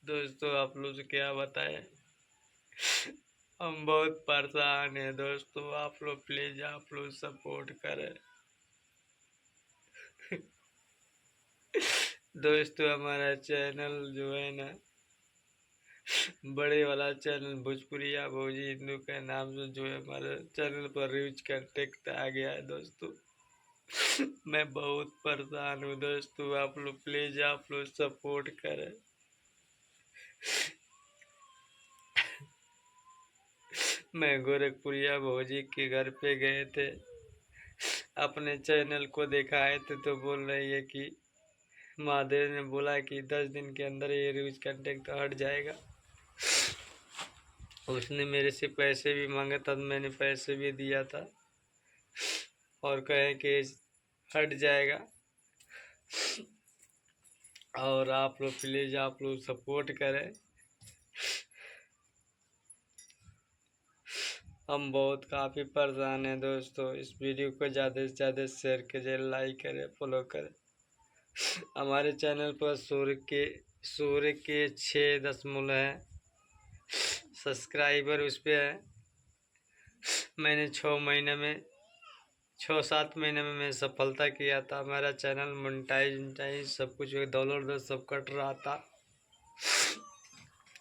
दोस्तों आप लोग से क्या बताएं, हम बहुत परेशान हैं दोस्तों। आप लोग प्लीज आप लोग सपोर्ट करें। दोस्तों हमारा चैनल जो है ना, बड़े वाला चैनल भोजपुरिया भोजी हिंदू के नाम से जो है हमारे चैनल पर रीच कंटेक्ट आ गया है दोस्तों। मैं बहुत परेशान हूँ दोस्तों, आप लोग प्लीज आप लोग सपोर्ट करें। मैं गोरखपुरिया भोजी के घर पे गए थे, अपने चैनल को दिखाए थे तो बोल रही है कि महादेव ने बोला कि 10 दिन के अंदर ये रीच कंटेक्ट हट जाएगा। उसने मेरे से पैसे भी मांगे, तब मैंने पैसे भी दिया था और कहे कि हट जाएगा। और आप लोग प्लीज आप लोग सपोर्ट करें। हम बहुत काफ़ी परेशान हैं दोस्तों। इस वीडियो को ज़्यादा से ज़्यादा शेयर करें, लाइक करें, फॉलो करें। हमारे चैनल पर सूर्य के 6 है सब्सक्राइबर उस पर है। मैंने 6-7 महीने में मैं सफलता किया था। हमारा चैनल मोनेटाइज सब कुछ डाउनलोड सब कट रहा था।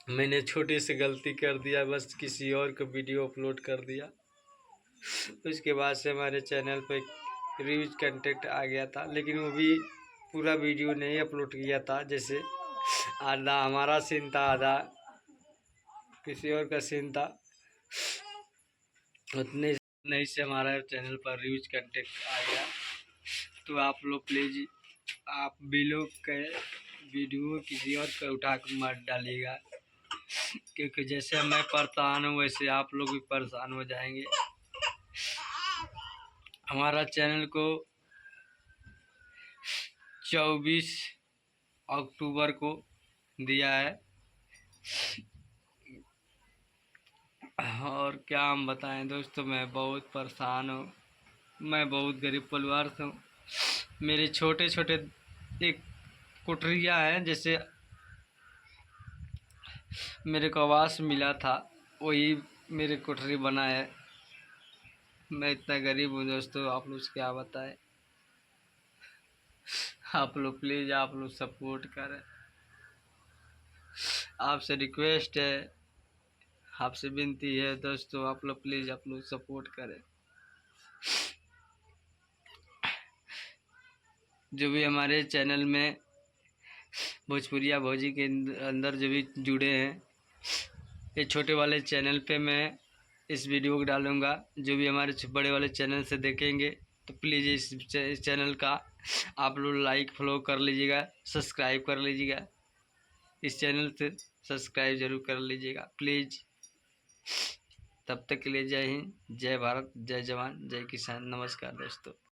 मैंने छोटी सी गलती कर दिया, बस किसी और को वीडियो अपलोड कर दिया। उसके बाद से हमारे चैनल पे रीच कंटेक्ट आ गया था, लेकिन वो भी पूरा वीडियो नहीं अपलोड किया था। जैसे आधा हमारा सीन था, आधा किसी और का सीन था। उतने नहीं से हमारा चैनल पर रीच कंटेक्ट आ गया। तो आप लोग प्लीज आप भी लोग के वीडियो किसी और का उठा कर मत डालिएगा, क्योंकि जैसे मैं परेशान हूँ वैसे आप लोग भी परेशान हो जाएंगे। हमारा चैनल को 24 अक्टूबर को दिया है, और क्या हम बताएं दोस्तों, मैं बहुत परेशान हूँ। मैं बहुत गरीब परिवार से हूँ। मेरे छोटे छोटे एक कुटरिया है, जैसे मेरे को आवास मिला था वही मेरे कोठरी बना है। मैं इतना गरीब हूँ दोस्तों, आप लोग से क्या बताएं। आप लोग प्लीज आप लोग सपोर्ट करें। आपसे रिक्वेस्ट है, आपसे विनती है दोस्तों, आप लोग प्लीज आप लोग सपोर्ट करें। जो भी हमारे चैनल में भोजपुरिया भोजी के अंदर जो भी जुड़े हैं, ये छोटे वाले चैनल पे मैं इस वीडियो को डालूंगा। जो भी हमारे बड़े वाले चैनल से देखेंगे तो प्लीज़ इस चैनल का आप लोग लाइक फॉलो कर लीजिएगा, सब्सक्राइब कर लीजिएगा। इस चैनल से सब्सक्राइब जरूर कर लीजिएगा प्लीज़। तब तक के लिए जय हिंद, जय भारत, जय जवान, जय किसान। नमस्कार दोस्तों।